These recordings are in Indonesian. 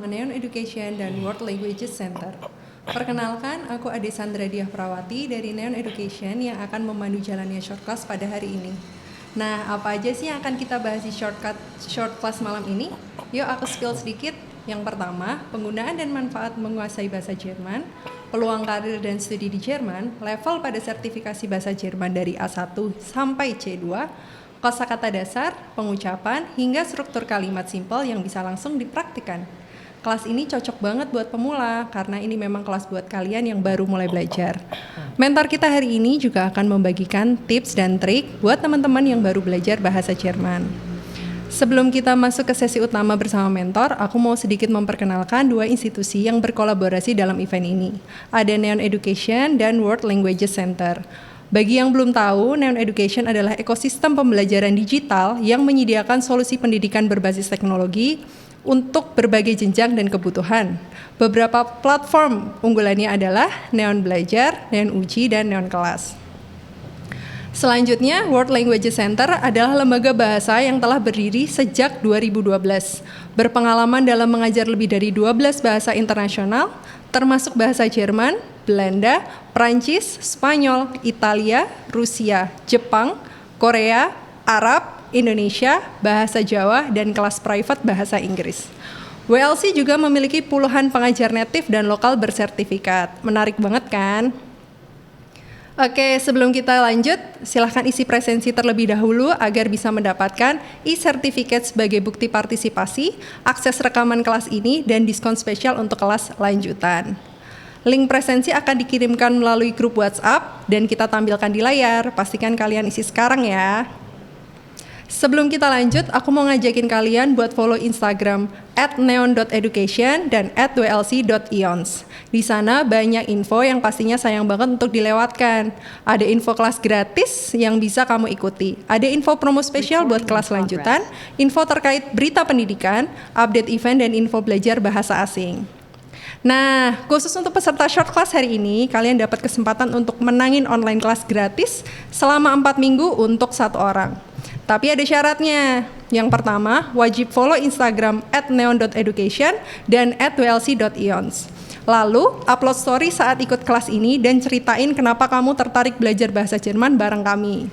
Neon Education dan World Languages Center. Perkenalkan, aku Ade Sandra Diah Prawati dari Neon Education yang akan memandu jalannya short class pada hari ini. Nah, apa aja sih yang akan kita bahas di short class malam ini? Yuk aku spill sedikit. Yang pertama, penggunaan dan manfaat menguasai bahasa Jerman, peluang karir dan studi di Jerman, level pada sertifikasi bahasa Jerman dari A1 sampai C2, kosakata dasar, pengucapan, hingga struktur kalimat simpel yang bisa langsung dipraktikkan. Kelas ini cocok banget buat pemula karena ini memang kelas buat kalian yang baru mulai belajar. Mentor kita hari ini juga akan membagikan tips dan trik buat teman-teman yang baru belajar bahasa Jerman. Sebelum kita masuk ke sesi utama bersama mentor, aku mau sedikit memperkenalkan dua institusi yang berkolaborasi dalam event ini. Ada Neon Education dan World Languages Center. Bagi yang belum tahu, Neon Education adalah ekosistem pembelajaran digital yang menyediakan solusi pendidikan berbasis teknologi untuk berbagai jenjang dan kebutuhan. Beberapa platform unggulannya adalah Neon Belajar, Neon Uji, dan Neon Kelas. Selanjutnya, World Languages Center adalah lembaga bahasa yang telah berdiri sejak 2012. Berpengalaman dalam mengajar lebih dari 12 bahasa internasional, termasuk bahasa Jerman, Belanda, Prancis, Spanyol, Italia, Rusia, Jepang, Korea, Arab, Indonesia, bahasa Jawa, dan kelas private bahasa Inggris. WLC juga memiliki puluhan pengajar native dan lokal bersertifikat. Menarik banget kan? Oke, sebelum kita lanjut, silahkan isi presensi terlebih dahulu agar bisa mendapatkan e-certificate sebagai bukti partisipasi, akses rekaman kelas ini, dan diskon spesial untuk kelas lanjutan. Link presensi akan dikirimkan melalui grup WhatsApp dan kita tampilkan di layar. Pastikan kalian isi sekarang ya. Sebelum kita lanjut, aku mau ngajakin kalian buat follow Instagram @neon.education dan @wlc.ions. Di sana banyak info yang pastinya sayang banget untuk dilewatkan. Ada info kelas gratis yang bisa kamu ikuti. Ada info promo spesial buat kelas lanjutan, info terkait berita pendidikan, update event, dan info belajar bahasa asing. Nah, khusus untuk peserta short class hari ini, kalian dapat kesempatan untuk menangin online kelas gratis selama 4 minggu untuk 1 orang. Tapi ada syaratnya. Yang pertama, wajib follow Instagram @neon.education dan @wlc.ions. Lalu, upload story saat ikut kelas ini dan ceritain kenapa kamu tertarik belajar bahasa Jerman bareng kami.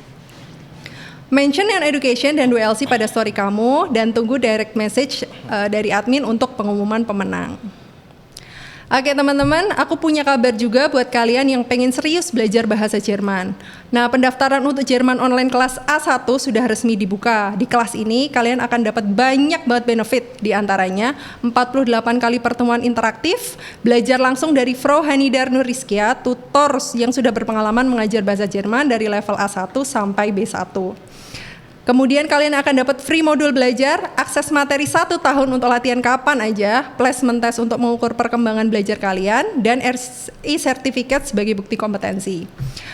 Mention Neon Education dan WLC pada story kamu dan tunggu direct message dari admin untuk pengumuman pemenang. Oke teman-teman, aku punya kabar juga buat kalian yang pengen serius belajar bahasa Jerman. Nah, pendaftaran untuk Jerman online kelas A1 sudah resmi dibuka. Di kelas ini kalian akan dapat banyak banget benefit, di antaranya 48 kali pertemuan interaktif, belajar langsung dari Frau Hanidar Nuriskia, tutor yang sudah berpengalaman mengajar bahasa Jerman dari level A1 sampai B1. Kemudian kalian akan dapat free modul belajar, akses materi 1 tahun untuk latihan kapan aja, placement test untuk mengukur perkembangan belajar kalian, dan e-certificate sebagai bukti kompetensi.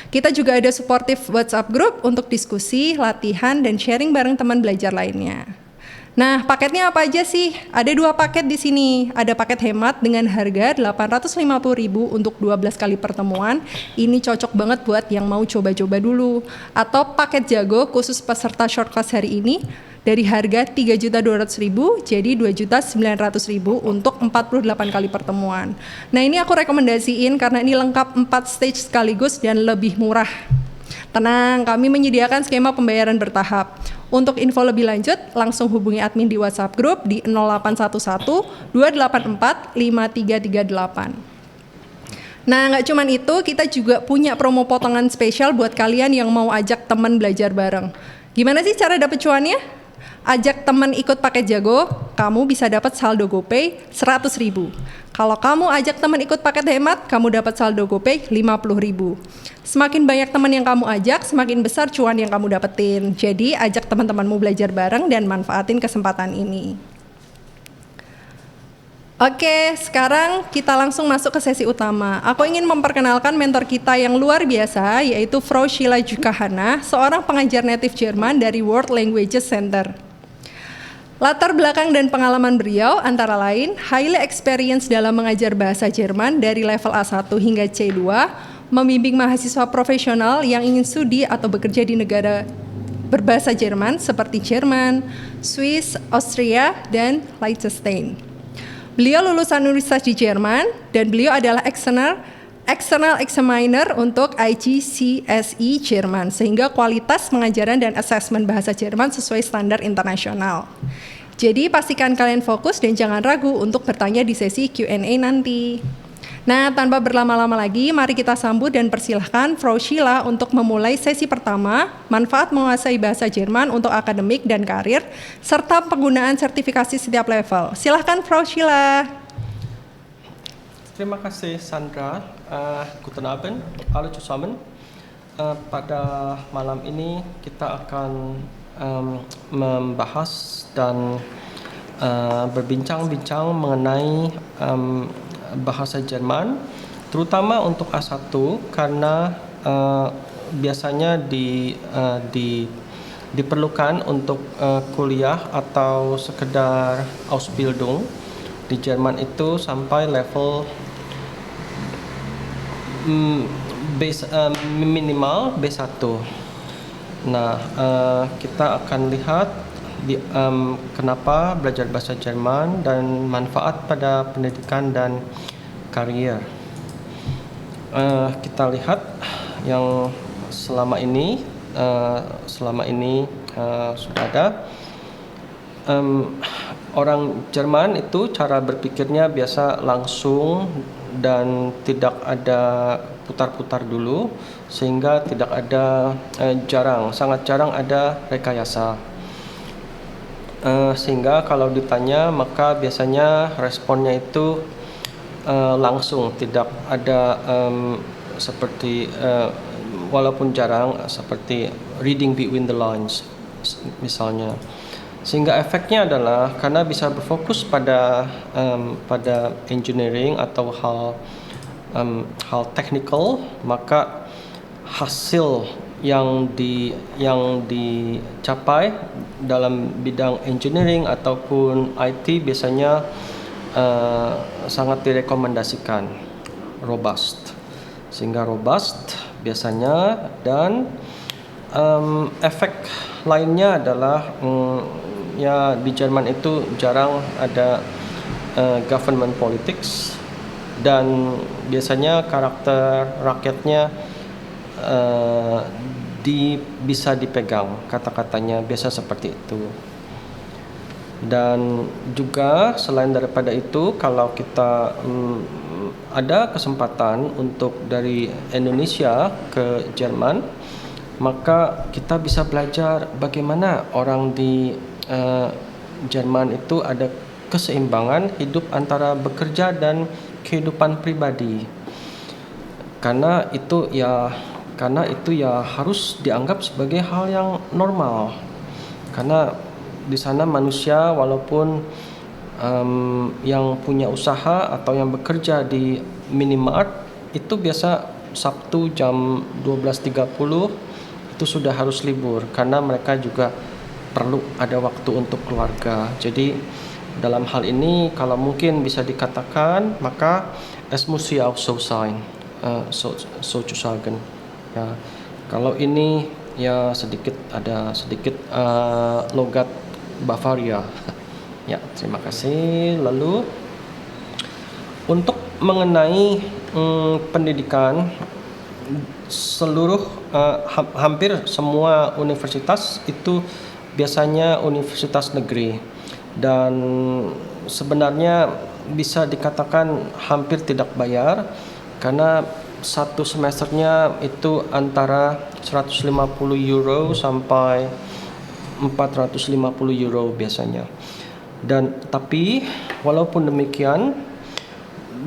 Kita juga ada supportive WhatsApp group untuk diskusi, latihan, dan sharing bareng teman belajar lainnya. Nah, paketnya apa aja sih? Ada 2 paket di sini. Ada paket hemat dengan harga 850.000 untuk 12 kali pertemuan. Ini cocok banget buat yang mau coba-coba dulu. Atau paket jago khusus peserta short class hari ini dari harga 3.200.000 jadi 2.900.000 untuk 48 kali pertemuan. Nah, ini aku rekomendasiin karena ini lengkap 4 stage sekaligus dan lebih murah. Tenang, kami menyediakan skema pembayaran bertahap. Untuk info lebih lanjut, langsung hubungi admin di WhatsApp group di 0811 284 5338. Nah, nggak cuman itu, kita juga punya promo potongan spesial buat kalian yang mau ajak teman belajar bareng. Gimana sih cara dapet cuannya? Ajak teman ikut paket jago, kamu bisa dapat saldo GoPay 100.000. Kalau kamu ajak teman ikut paket hemat, kamu dapat saldo GoPay 50.000. Semakin banyak teman yang kamu ajak, semakin besar cuan yang kamu dapetin. Jadi ajak teman-temanmu belajar bareng dan manfaatin kesempatan ini. Oke, sekarang kita langsung masuk ke sesi utama. Aku ingin memperkenalkan mentor kita yang luar biasa, yaitu Frau Sheila Jukahana, seorang pengajar native Jerman dari World Languages Center. Latar belakang dan pengalaman beliau antara lain highly experience dalam mengajar bahasa Jerman dari level A1 hingga C2, membimbing mahasiswa profesional yang ingin studi atau bekerja di negara berbahasa Jerman seperti Jerman, Swiss, Austria, dan Liechtenstein. Beliau lulusan universitas di Jerman dan beliau adalah external examiner untuk IGCSE Jerman, sehingga kualitas pengajaran dan asesmen bahasa Jerman sesuai standar internasional. Jadi pastikan kalian fokus dan jangan ragu untuk bertanya di sesi Q&A nanti. Nah, tanpa berlama-lama lagi, mari kita sambut dan persilahkan Frau Sheila untuk memulai sesi pertama, manfaat menguasai bahasa Jerman untuk akademik dan karir, serta penggunaan sertifikasi setiap level. Silahkan Frau Sheila. Terima kasih Sandra. Guten Abend, alle zusammen. Pada malam ini kita akan membahas dan berbincang-bincang mengenai bahasa Jerman, terutama untuk A1 karena biasanya diperlukan untuk kuliah atau sekedar Ausbildung di Jerman itu sampai level minimal B1. Nah, kita akan lihat kenapa belajar bahasa Jerman dan manfaat pada pendidikan dan karier. Kita lihat yang selama ini sudah ada. Orang Jerman itu cara berpikirnya biasa langsung dan tidak ada putar-putar dulu, sehingga tidak ada sangat jarang ada rekayasa. Sehingga kalau ditanya maka biasanya responnya itu langsung, tidak ada seperti walaupun jarang seperti reading between the lines misalnya. Sehingga efeknya adalah karena bisa berfokus pada engineering atau hal technical, maka hasil yang dicapai dalam bidang engineering ataupun IT biasanya sangat direkomendasikan, robust. Sehingga robust biasanya, dan efek lainnya adalah ya di Jerman itu jarang ada government politics, dan biasanya karakter rakyatnya bisa dipegang, kata-katanya biasa seperti itu. Dan juga selain daripada itu, kalau kita ada kesempatan untuk dari Indonesia ke Jerman, maka kita bisa belajar bagaimana orang di Jerman itu ada keseimbangan hidup antara bekerja dan kehidupan pribadi. Karena itu ya harus dianggap sebagai hal yang normal. Karena di sana manusia walaupun yang punya usaha atau yang bekerja di minimart itu biasa Sabtu jam 12.30 itu sudah harus libur, karena mereka juga perlu ada waktu untuk keluarga. Jadi dalam hal ini kalau mungkin bisa dikatakan, maka es muss ja auch so sein, sozusagen. Ya, kalau ini ya ada sedikit logat Bavaria. Ya, terima kasih. Lalu untuk mengenai pendidikan, hampir semua universitas itu biasanya universitas negeri, dan sebenarnya bisa dikatakan hampir tidak bayar, karena satu semesternya itu antara 150 euro sampai 450 euro biasanya. Dan tapi walaupun demikian,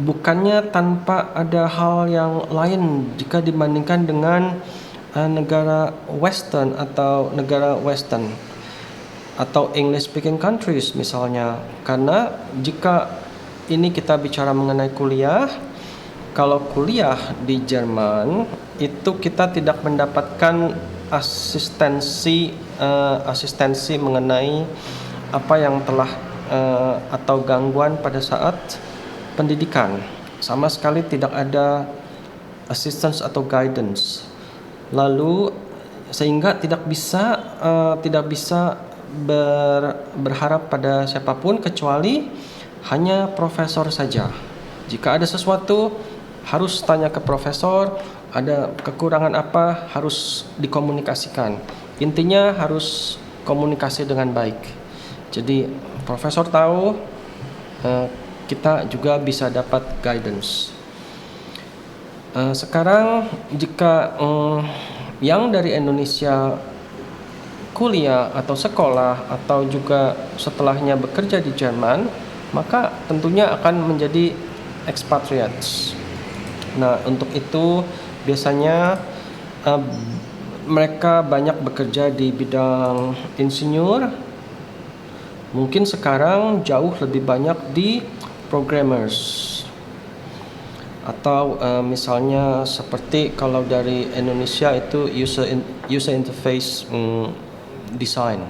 bukannya tanpa ada hal yang lain jika dibandingkan dengan negara Western atau English speaking countries misalnya. Karena jika ini kita bicara mengenai kuliah, kalau kuliah di Jerman itu kita tidak mendapatkan asistensi mengenai apa yang telah atau gangguan pada saat pendidikan. Sama sekali tidak ada assistance atau guidance. Lalu sehingga tidak bisa berharap pada siapapun kecuali hanya profesor saja. Jika ada sesuatu harus tanya ke profesor, ada kekurangan apa harus dikomunikasikan. Intinya harus komunikasi dengan baik. Jadi profesor tahu, kita juga bisa dapat guidance. Sekarang jika yang dari Indonesia kuliah atau sekolah atau juga setelahnya bekerja di Jerman, maka tentunya akan menjadi expatriates. Nah, untuk itu biasanya mereka banyak bekerja di bidang insinyur. Mungkin sekarang jauh lebih banyak di programmers. Atau misalnya seperti kalau dari Indonesia itu user interface design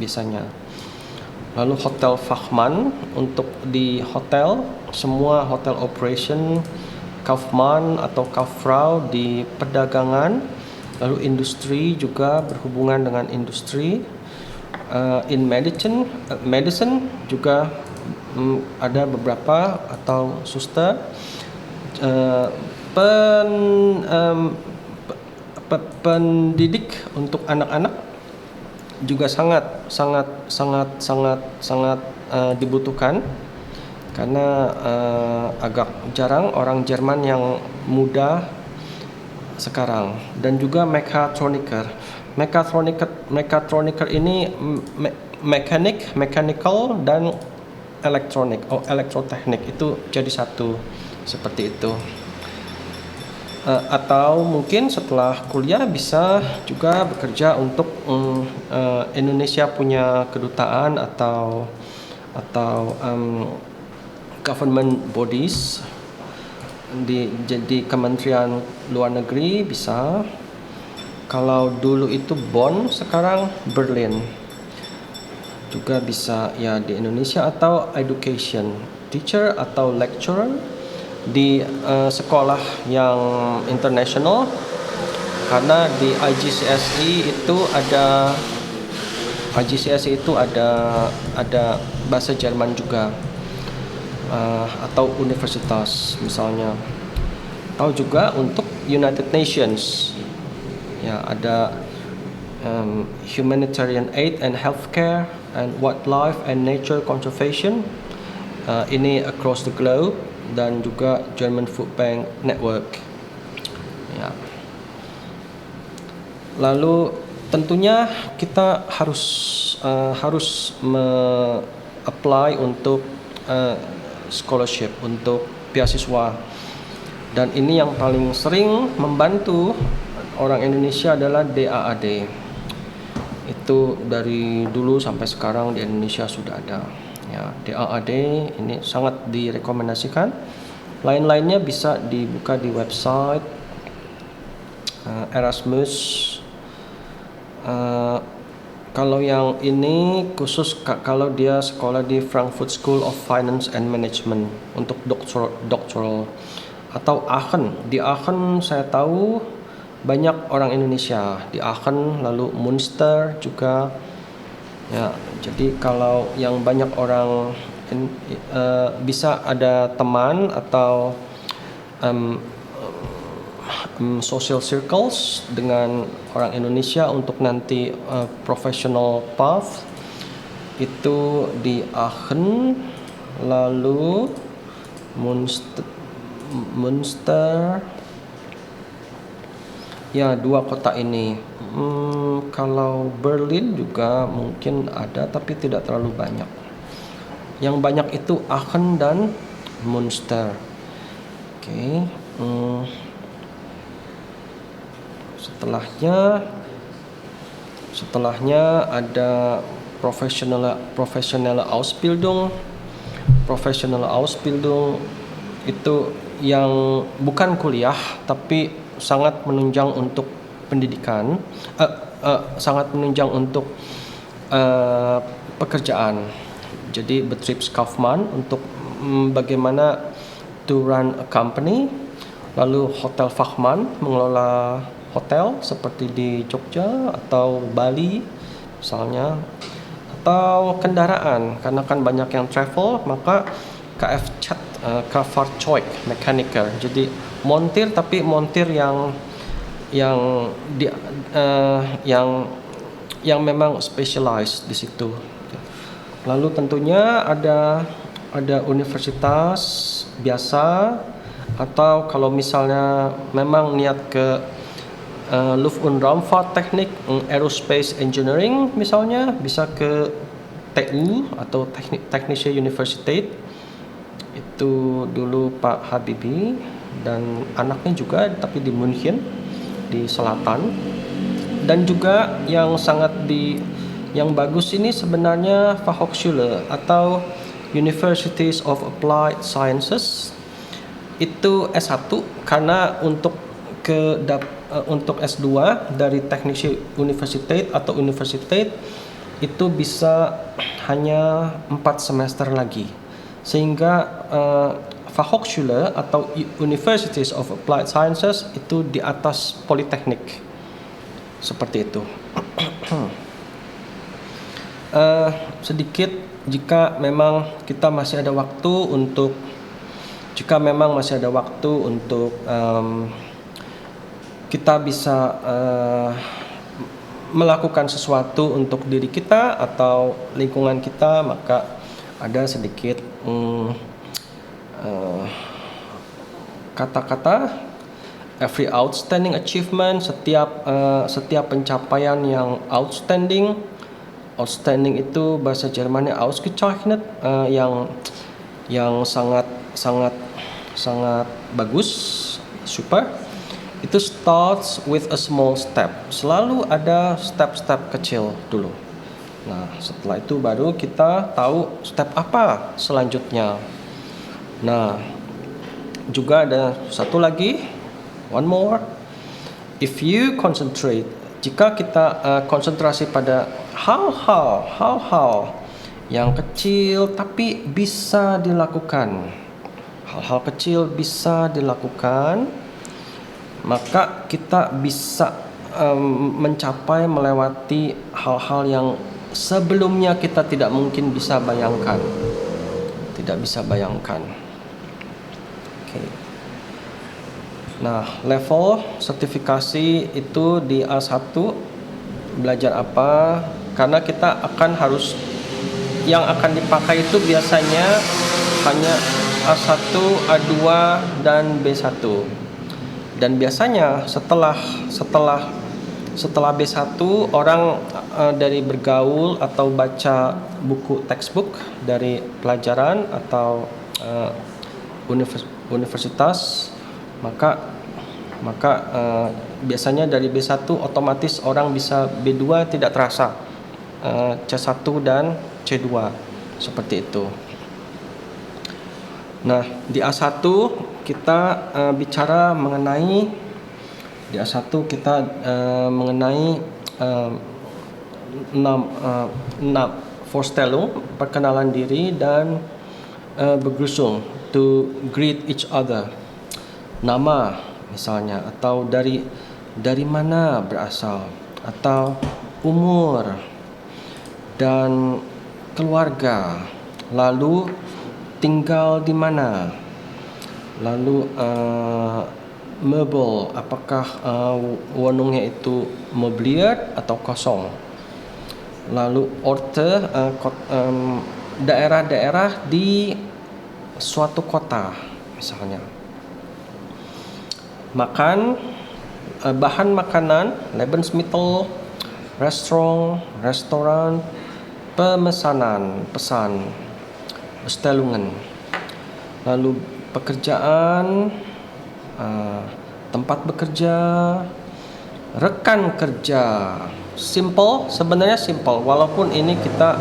biasanya. Lalu hotel Fachman untuk di hotel, semua hotel operation, Kaufmann atau Kauffrau di perdagangan, lalu industri juga berhubungan dengan industri. In medicine juga ada beberapa atau suster. Pendidik untuk anak-anak juga sangat dibutuhkan karena agak jarang orang Jerman yang muda sekarang. Dan juga mekatroniker ini mechanical dan elektroteknik itu jadi satu seperti itu. Atau mungkin setelah kuliah bisa juga bekerja untuk Indonesia punya kedutaan atau government bodies jadi Kementerian Luar Negeri bisa. Kalau dulu itu Bonn, sekarang Berlin. Juga bisa ya di Indonesia atau education, teacher atau lecturer di sekolah yang internasional, karena di IGCSE itu ada bahasa Jerman juga, atau universitas misalnya. Atau juga untuk United Nations ya ada humanitarian aid and healthcare and wildlife and nature conservation, ini across the globe, dan juga German Food Bank Network. Ya. Lalu tentunya kita harus apply untuk scholarship, untuk beasiswa. Dan ini yang paling sering membantu orang Indonesia adalah DAAD. Itu dari dulu sampai sekarang di Indonesia sudah ada. Ya, DAAD ini sangat direkomendasikan. Lain-lainnya bisa dibuka di website Erasmus. Kalau yang ini khusus kalau dia sekolah di Frankfurt School of Finance and Management untuk doctoral. Atau Aachen. Di Aachen saya tahu banyak orang Indonesia. Di Aachen, lalu Münster juga. Ya, jadi kalau yang banyak orang bisa ada teman atau social circles dengan orang Indonesia untuk nanti professional path itu di Aachen, lalu Münster. Ya, dua kota ini. Kalau Berlin juga mungkin ada, tapi tidak terlalu banyak. Yang banyak itu Aachen dan Münster. Oke. Setelahnya ada professionelle Ausbildung. Professionelle Ausbildung itu yang bukan kuliah tapi sangat menunjang untuk pendidikan, sangat menunjang untuk pekerjaan. Jadi Betriebskaufmann untuk bagaimana to run a company, lalu Hotel Fachmann mengelola hotel seperti di Jogja atau Bali misalnya, atau kendaraan karena kan banyak yang travel, maka Kfz, Fahrzeugmechaniker. Jadi montir, tapi montir yang di, yang memang specialized di situ. Lalu tentunya ada universitas biasa, atau kalau misalnya memang niat ke Luft- und Raumfahrttechnik, Aerospace Engineering misalnya, bisa ke TU atau Technische Universität. Itu dulu Pak Habibie dan anaknya juga, tapi di München, di selatan. Dan juga yang yang bagus ini sebenarnya Fachhochschule atau Universities of Applied Sciences. Itu S1, karena untuk S2 dari Technische Universität atau Universität itu bisa hanya 4 semester lagi. Sehingga Fachhochschule atau Universities of Applied Sciences itu di atas Politeknik. Seperti itu. Sedikit, jika memang masih ada waktu untuk kita bisa melakukan sesuatu untuk diri kita atau lingkungan kita, maka ada sedikit kata-kata. Every outstanding achievement, setiap pencapaian yang outstanding itu bahasa Jermannya ausgezeichnet, yang sangat bagus, super. Itu starts with a small step. Selalu ada step-step kecil dulu. Nah, setelah itu baru kita tahu step apa selanjutnya. Nah, juga ada satu lagi, one more. If you concentrate, jika kita konsentrasi pada hal-hal yang kecil tapi bisa dilakukan, maka kita bisa melewati hal-hal yang sebelumnya kita tidak mungkin bisa bayangkan. Okay. Nah, level sertifikasi itu di A1 belajar apa? Karena kita yang akan dipakai itu biasanya hanya A1, A2 dan B1. Dan biasanya setelah B1 orang dari bergaul atau baca buku textbook dari pelajaran atau universitas, maka biasanya dari B1 otomatis orang bisa B2 tidak terasa, C1 dan C2 seperti itu. Nah, di A1 kita bicara mengenai Vorstellung, perkenalan diri, dan Begrüßung, to greet each other. Nama misalnya, atau dari mana berasal, atau umur dan keluarga, lalu tinggal di mana, lalu mebel, apakah wohnungnya itu mobiliert atau kosong, lalu orte, daerah-daerah di suatu kota misalnya. Bahan makanan, Lebensmittel, restoran, pesan, Bestellungen. Lalu pekerjaan, tempat bekerja, rekan kerja. Sebenarnya simple. Walaupun ini kita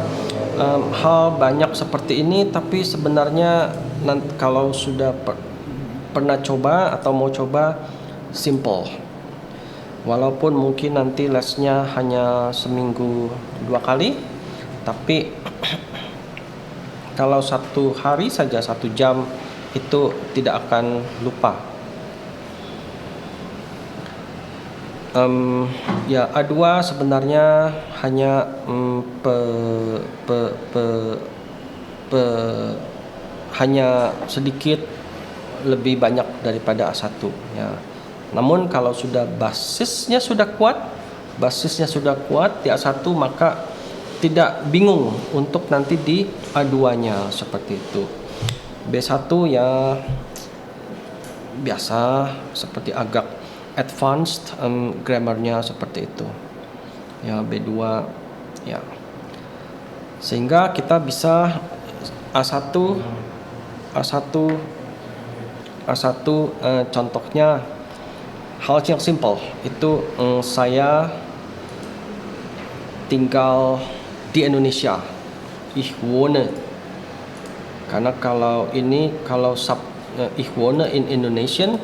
hal banyak seperti ini, tapi sebenarnya kalau sudah pernah coba atau mau coba, simple. Walaupun mungkin nanti lesnya hanya seminggu 2 kali, tapi kalau 1 hari saja 1 jam itu tidak akan lupa. Ya, A2 sebenarnya hanya hanya sedikit lebih banyak daripada A1 ya. Namun kalau sudah basisnya sudah kuat di A1, maka tidak bingung untuk nanti di A2-nya seperti itu. B1 ya biasa, seperti agak advanced grammarnya seperti itu. Ya, B2 ya. Sehingga kita bisa A1 contohnya hal yang simple itu, saya tinggal di Indonesia, ich wohne. Karena kalau ich wohne in Indonesian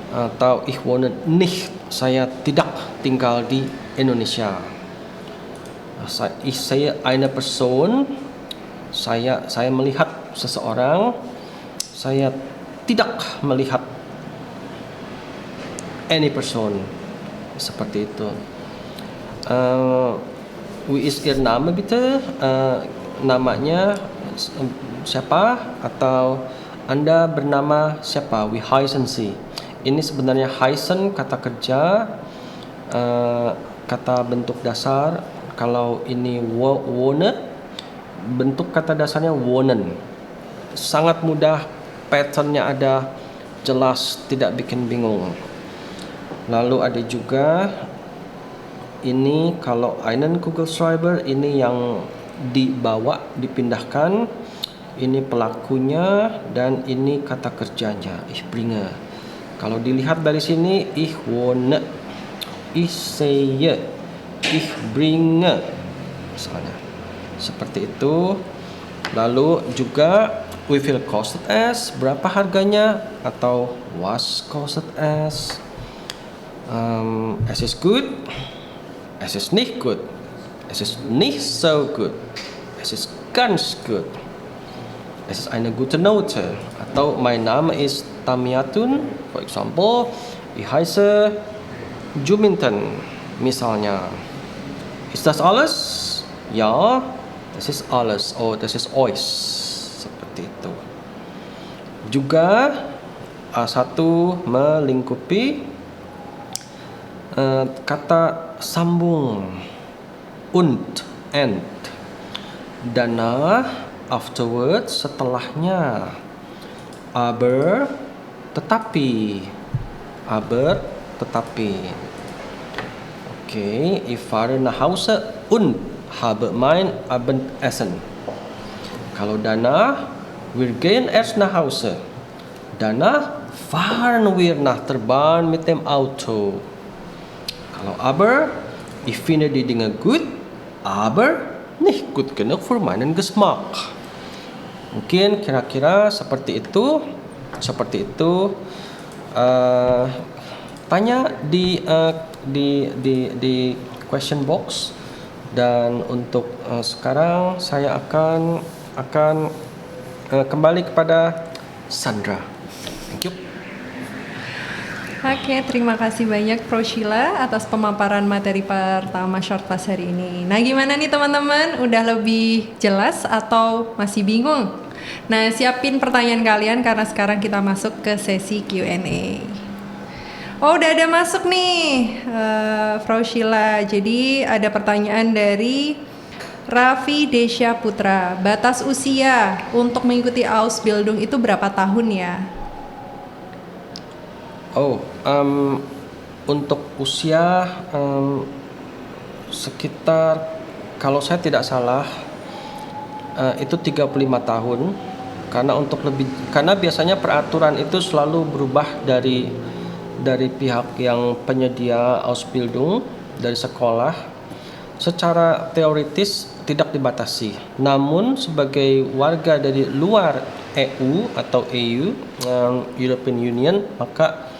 atau ich wohne nicht, saya tidak tinggal di Indonesia. Ich sehe eine Person, saya melihat seseorang, saya tidak melihat any person, seperti itu. Wie ist Ihr Name bitte? Namanya siapa, atau Anda bernama siapa? Wie heißen Sie? Ini sebenarnya heißen kata kerja, kata bentuk dasar. Kalau ini wohne, bentuk kata dasarnya wohnen. Sangat mudah, patternnya ada, jelas, tidak bikin bingung. Lalu ada juga ini, kalau einen Kugelschreiber, ini yang dibawa, dipindahkan. Ini pelakunya dan ini kata kerjanya, ich bringe. Kalau dilihat dari sini, ich wohne, ich sehe, ich bringe, misalnya seperti itu. Lalu juga wie viel kostet es, berapa harganya, atau was kostet es. Es ist gut, es ist nicht gut, es ist nicht so gut, es ist ganz gut, es ist eine gute Note. Atau mein Name ist Tamiatun, for example, ich heiße Juminten, misalnya. Ist das alles? Ja, das ist alles. Oh, das ist euch. Seperti itu. Juga A1 melingkupi kata sambung und, and. Danach, afterwards, setelahnya. Aber, tetapi. Aber, tetapi. Okay, ich fahre nach Hause und habe mein Abendessen. Kalau danach, wir gehen erst nach Hause. Danach fahren wir nach der Bahn mit dem Auto. Kalau aber, ich finde die Dinge gut, aber nicht gut genug für meinen Geschmack. Mungkin kira-kira seperti itu. Tanya di question box. Dan untuk sekarang saya akan kembali kepada Sandra. Thank you. Oke, terima kasih banyak Pro Sheila atas pemaparan materi pertama short class hari ini. Nah, gimana nih teman-teman? Udah lebih jelas atau masih bingung? Nah, siapin pertanyaan kalian karena sekarang kita masuk ke sesi Q&A. Oh, udah ada masuk nih, Frau Sheila. Jadi ada pertanyaan dari Raffi Desya Putra. Batas usia untuk mengikuti Ausbildung itu berapa tahun ya? Oh, untuk usia sekitar, kalau saya tidak salah, itu 35 tahun. Karena biasanya peraturan itu selalu berubah dari pihak yang penyedia Ausbildung, dari sekolah. Secara teoritis tidak dibatasi. Namun sebagai warga dari luar EU atau EU, European Union, maka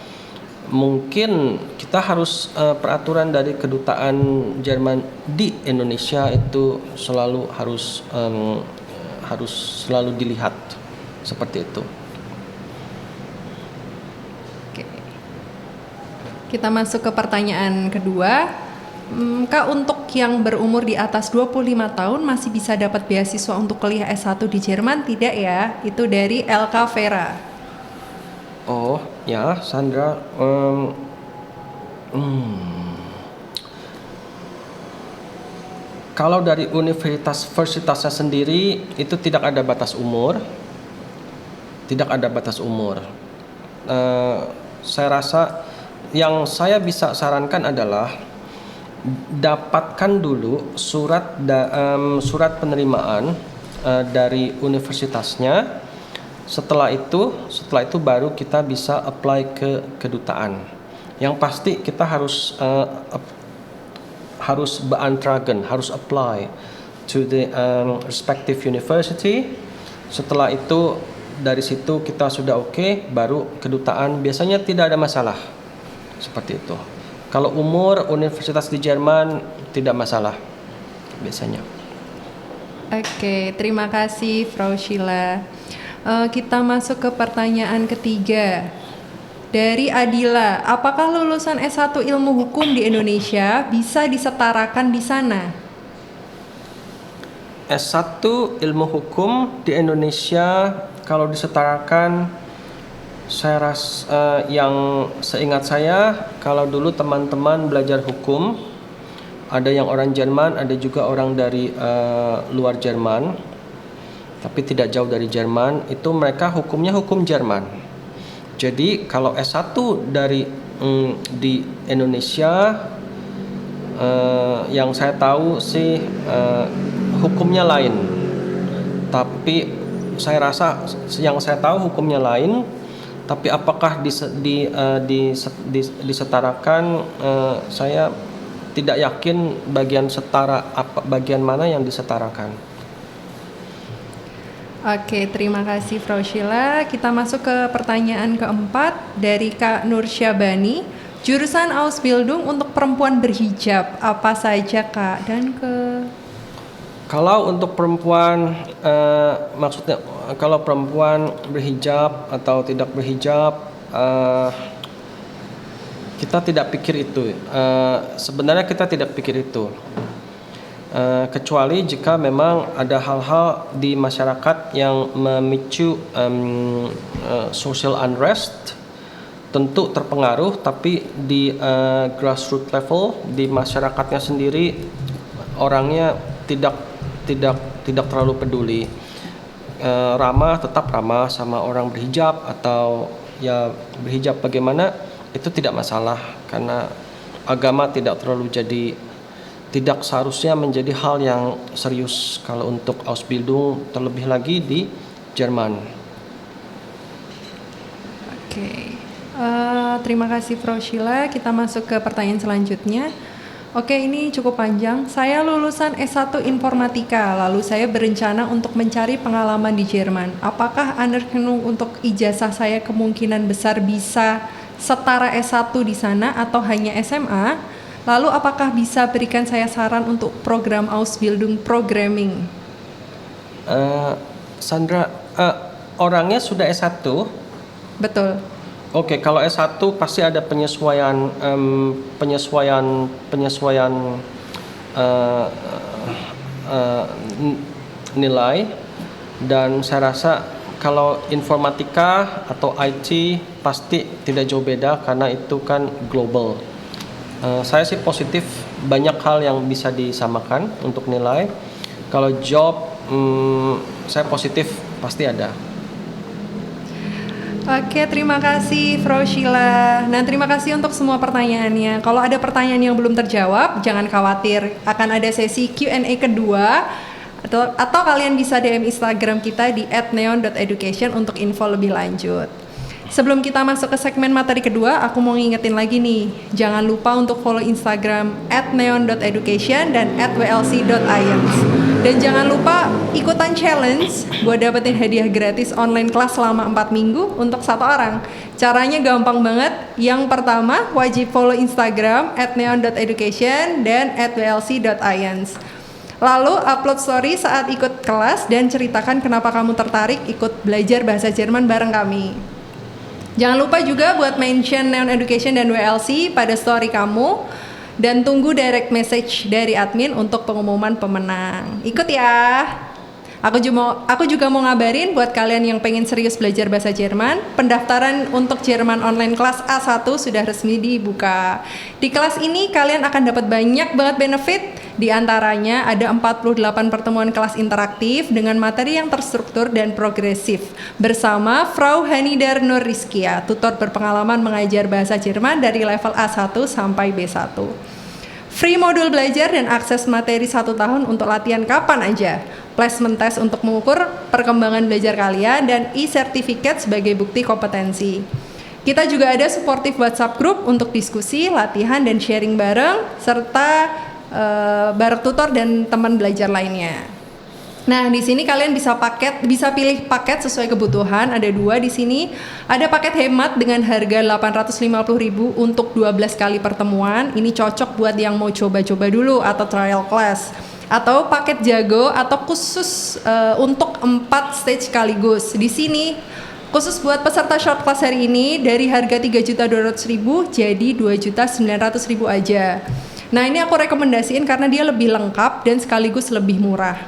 mungkin kita harus peraturan dari kedutaan Jerman di Indonesia itu selalu harus selalu dilihat seperti itu. Kita masuk ke pertanyaan kedua. Kak, untuk yang berumur di atas 25 tahun masih bisa dapat beasiswa untuk kuliah S1 di Jerman? Tidak ya, itu dari LK Vera. Oh ya, Sandra. Kalau dari universitasnya sendiri itu tidak ada batas umur, saya rasa yang saya bisa sarankan adalah dapatkan dulu surat penerimaan dari universitasnya. Setelah itu baru kita bisa apply ke kedutaan. Yang pasti kita harus beantragen, harus apply to the respective university. Setelah itu dari situ kita sudah oke, baru kedutaan. Biasanya tidak ada masalah seperti itu. Kalau umur universitas di Jerman tidak masalah biasanya. Oke, terima kasih Frau Sheila. Kita masuk ke pertanyaan ketiga. Dari Adila, apakah lulusan S1 Ilmu Hukum di Indonesia bisa disetarakan di sana? S1 Ilmu Hukum di Indonesia kalau disetarakan, saya rasa yang seingat saya, kalau dulu teman-teman belajar hukum, ada yang orang Jerman, ada juga orang dari luar Jerman, tapi tidak jauh dari Jerman, itu mereka hukumnya hukum Jerman. Jadi kalau S1 di Indonesia, yang saya tahu sih hukumnya lain. Tapi saya rasa yang saya tahu hukumnya lain. Tapi apakah disetarakan? Saya tidak yakin bagian mana yang disetarakan. Oke, terima kasih Frau Sheila. Kita masuk ke pertanyaan keempat dari Kak Nur Syabani. Jurusan Ausbildung untuk perempuan berhijab apa saja Kak? Dan Kalau untuk perempuan, maksudnya kalau perempuan berhijab atau tidak berhijab, kita tidak pikir itu. Sebenarnya kita tidak pikir itu. Kecuali jika memang ada hal-hal di masyarakat yang memicu social unrest, tentu terpengaruh. Tapi di grassroots level, di masyarakatnya sendiri, orangnya tidak terlalu peduli. Tetap ramah sama orang berhijab atau ya berhijab bagaimana, itu tidak masalah, karena agama tidak seharusnya menjadi hal yang serius kalau untuk Ausbildung, terlebih lagi di Jerman. Oke, terima kasih Frau Sheila. Kita masuk ke pertanyaan selanjutnya. Oke, ini cukup panjang. Saya lulusan S1 Informatika, lalu saya berencana untuk mencari pengalaman di Jerman. Apakah Anerkennung untuk ijazah saya kemungkinan besar bisa setara S1 di sana atau hanya SMA? Lalu apakah bisa berikan saya saran untuk program Ausbildung Programming? Sandra, orangnya sudah S1? Betul. Oke, kalau S1 pasti ada penyesuaian nilai, dan saya rasa kalau informatika atau IT pasti tidak jauh beda karena itu kan global. Saya sih positif, banyak hal yang bisa disamakan untuk nilai. Kalau job, saya positif pasti ada. Oke, terima kasih Frau Sheila. Nah, terima kasih untuk semua pertanyaannya. Kalau ada pertanyaan yang belum terjawab, jangan khawatir. Akan ada sesi Q&A kedua, atau kalian bisa DM Instagram kita di @neon.education untuk info lebih lanjut. Sebelum kita masuk ke segmen materi kedua, aku mau ngingetin lagi nih, jangan lupa untuk follow Instagram @neon.education dan @wlc.ions. Dan jangan lupa ikutan challenge buat dapetin hadiah gratis online kelas selama 4 minggu untuk 1 orang. Caranya gampang banget. Yang pertama, wajib follow Instagram @neon.education dan @wlc.ions. Lalu upload story saat ikut kelas dan ceritakan kenapa kamu tertarik ikut belajar bahasa Jerman bareng kami. Jangan lupa juga buat mention Neon Education dan WLC pada story kamu. Dan tunggu direct message dari admin untuk pengumuman pemenang. Ikut ya. Aku juga mau ngabarin buat kalian yang pengen serius belajar bahasa Jerman, pendaftaran untuk Jerman online kelas A1 sudah resmi dibuka. Di kelas ini kalian akan dapat banyak banget benefit, di antaranya ada 48 pertemuan kelas interaktif dengan materi yang terstruktur dan progresif bersama Frau Hanidar Nur Rizkia, tutor berpengalaman mengajar bahasa Jerman dari level A1 sampai B1. Free modul belajar dan akses materi 1 tahun untuk latihan kapan aja. Placement test untuk mengukur perkembangan belajar kalian dan e-certificate sebagai bukti kompetensi. Kita juga ada supportive WhatsApp group untuk diskusi, latihan, dan sharing bareng, serta bareng tutor dan teman belajar lainnya. Nah, di sini kalian bisa pilih paket sesuai kebutuhan. Ada 2 di sini. Ada paket hemat dengan harga 850.000 untuk 12 kali pertemuan. Ini cocok buat yang mau coba-coba dulu atau trial class. Atau paket jago atau khusus untuk 4 stage sekaligus. Di sini khusus buat peserta short class hari ini dari harga 3.200.000 jadi 2.900.000 aja. Nah, ini aku rekomendasiin karena dia lebih lengkap dan sekaligus lebih murah.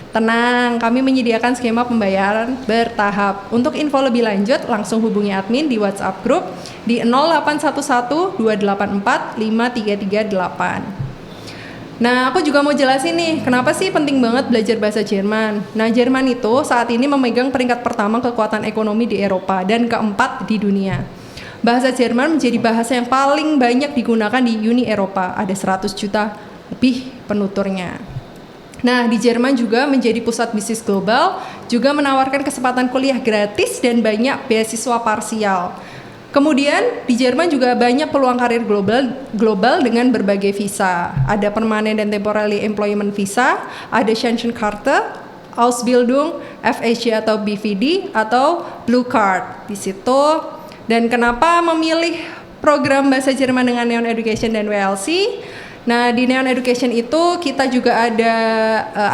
Tenang, kami menyediakan skema pembayaran bertahap. Untuk info lebih lanjut, langsung hubungi admin di WhatsApp group di 0811 284 5338. Nah, aku juga mau jelasin nih, kenapa sih penting banget belajar bahasa Jerman. Nah, Jerman itu saat ini memegang peringkat pertama kekuatan ekonomi di Eropa dan keempat di dunia. Bahasa Jerman menjadi bahasa yang paling banyak digunakan di Uni Eropa, ada 100 juta lebih penuturnya. Nah, di Jerman juga menjadi pusat bisnis global, juga menawarkan kesempatan kuliah gratis dan banyak beasiswa parsial. Kemudian di Jerman juga banyak peluang karir global dengan berbagai visa. Ada permanent dan temporary employment visa, ada Chancenkarte, Ausbildung, FHC atau BVD atau Blue Card di situ. Dan kenapa memilih program bahasa Jerman dengan Neon Education dan WLC? Nah, di Neon Education itu kita juga ada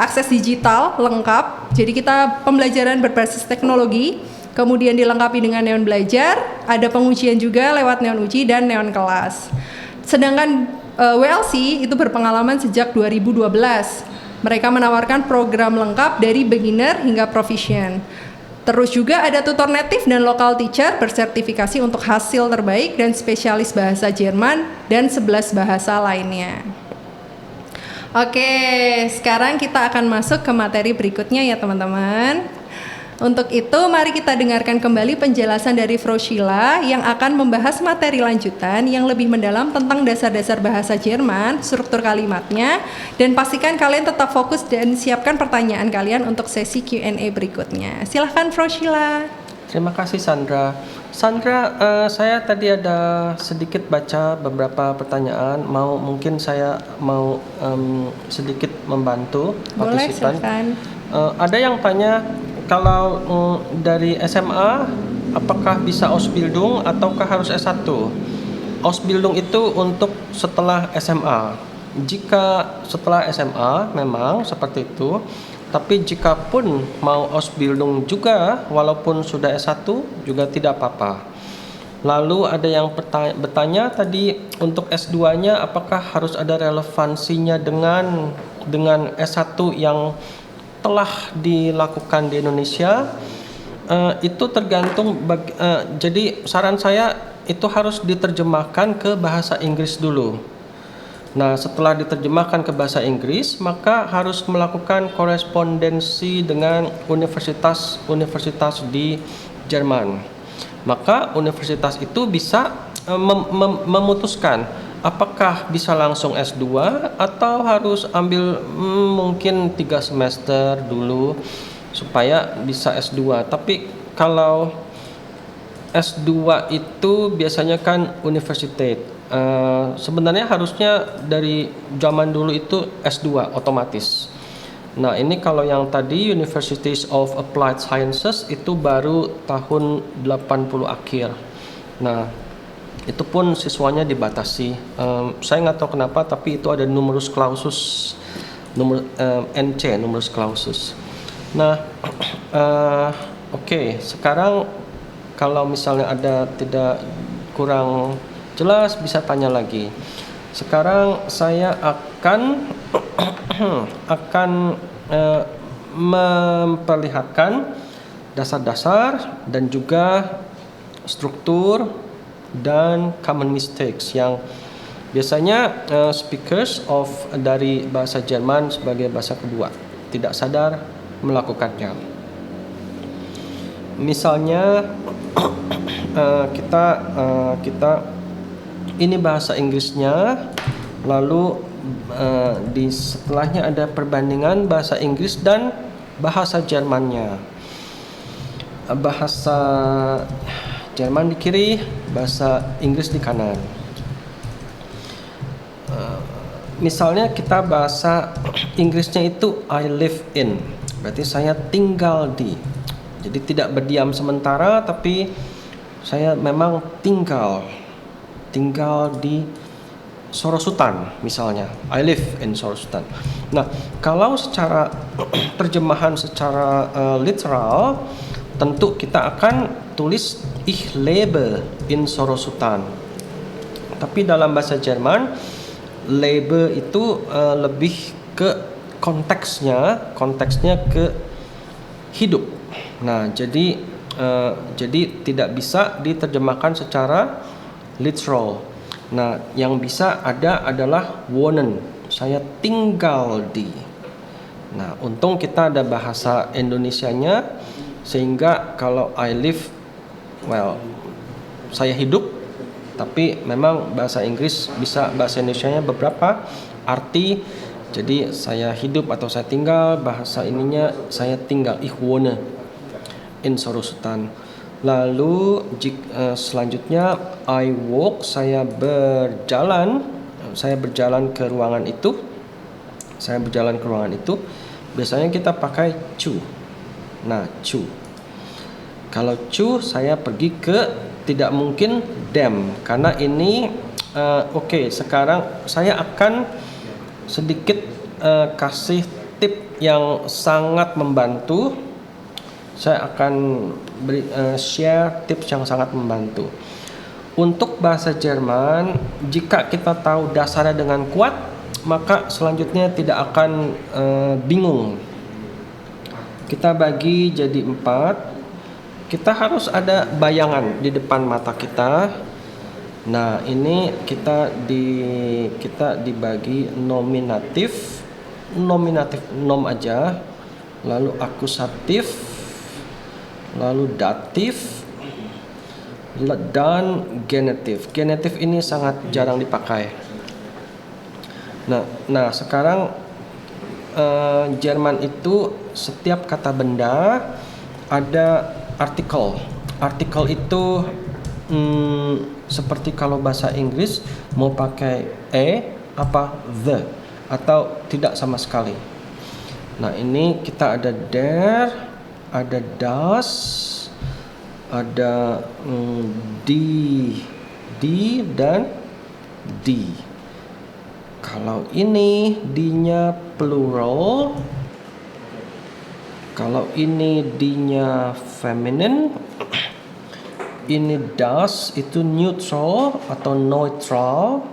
akses digital lengkap. Jadi kita pembelajaran berbasis teknologi, kemudian dilengkapi dengan Neon Belajar, ada pengujian juga lewat Neon Uji dan Neon Kelas. Sedangkan WLC itu berpengalaman sejak 2012. Mereka menawarkan program lengkap dari beginner hingga proficient. Terus juga ada tutor native dan local teacher bersertifikasi untuk hasil terbaik dan spesialis bahasa Jerman dan 11 bahasa lainnya. Oke, sekarang kita akan masuk ke materi berikutnya ya teman-teman. Untuk itu, mari kita dengarkan kembali penjelasan dari Frau Sheila yang akan membahas materi lanjutan yang lebih mendalam tentang dasar-dasar bahasa Jerman, struktur kalimatnya, dan pastikan kalian tetap fokus dan siapkan pertanyaan kalian untuk sesi Q&A berikutnya. Silahkan Frau Sheila. Terima kasih Sandra. Sandra, saya tadi ada sedikit baca beberapa pertanyaan. Mungkin saya mau sedikit membantu Boleh, partisipan. silakan. Ada yang tanya, kalau dari SMA, apakah bisa Ausbildung ataukah harus S1? Ausbildung itu untuk setelah SMA. Jika setelah SMA memang seperti itu, tapi jika pun mau Ausbildung juga, walaupun sudah S1 juga tidak apa-apa. Lalu ada yang bertanya tadi untuk S2-nya apakah harus ada relevansinya dengan S1 yang telah dilakukan di Indonesia. Itu tergantung jadi saran saya itu harus diterjemahkan ke bahasa Inggris dulu. Nah, setelah diterjemahkan ke bahasa Inggris, maka harus melakukan korespondensi dengan universitas di Jerman. Maka universitas itu bisa memutuskan apakah bisa langsung S2 atau harus ambil mungkin 3 semester dulu supaya bisa S2. Tapi kalau S2 itu biasanya kan universitas. Sebenarnya harusnya dari zaman dulu itu S2 otomatis. Nah, ini kalau yang tadi University of Applied Sciences itu baru tahun 80 akhir. Nah, itu pun siswanya dibatasi. Saya nggak tahu kenapa, tapi itu ada numerus clausus, NC, numerus clausus. Nah, oke. Sekarang kalau misalnya ada tidak kurang jelas bisa tanya lagi. Sekarang saya akan memperlihatkan dasar-dasar dan juga struktur dan common mistakes yang biasanya speakers of dari bahasa Jerman sebagai bahasa kedua tidak sadar melakukannya. Misalnya kita ini bahasa Inggrisnya, lalu di setelahnya ada perbandingan bahasa Inggris dan bahasa Jermannya. Bahasa Jerman di kiri, bahasa Inggris di kanan. Misalnya kita bahasa Inggrisnya itu I live in, berarti saya tinggal di. Jadi tidak berdiam sementara, tapi saya memang tinggal di Sorosutan misalnya. I live in Sorosutan. Nah, kalau secara terjemahan secara literal, tentu kita akan tulis Ich lebe in Sorosutan. Tapi dalam bahasa Jerman, lebe itu lebih ke konteksnya ke hidup. Nah, jadi tidak bisa diterjemahkan secara literal. Nah, yang bisa ada adalah wohnen. Saya tinggal di. Nah, untung kita ada bahasa Indonesianya, sehingga kalau I live, well, saya hidup. Tapi memang bahasa Inggris bisa bahasa Indonesianya beberapa arti. Jadi saya hidup atau saya tinggal, bahasa ininya saya tinggal, ich wohne in Sorosutan. Lalu selanjutnya I walk, saya berjalan ke ruangan itu. Biasanya kita pakai chu. Nah, chu. Kalau chu saya pergi ke, tidak mungkin dem, karena ini oke, sekarang saya akan sedikit kasih tip yang sangat membantu. Saya akan share tips yang sangat membantu. Untuk bahasa Jerman, jika kita tahu dasarnya dengan kuat, maka selanjutnya tidak akan bingung. Kita bagi jadi 4. Kita harus ada bayangan di depan mata kita. Nah, ini kita dibagi nominatif nom aja, lalu akusatif, lalu datif, dan genetif. Genetif ini sangat jarang dipakai. Nah sekarang Jerman itu setiap kata benda ada artikel. Artikel itu seperti kalau bahasa Inggris mau pakai apa the atau tidak sama sekali. Nah, ini kita ada der, ada das, ada di dan di. Kalau ini dinya plural, kalau ini dinya feminine, ini das itu neutral atau neutral.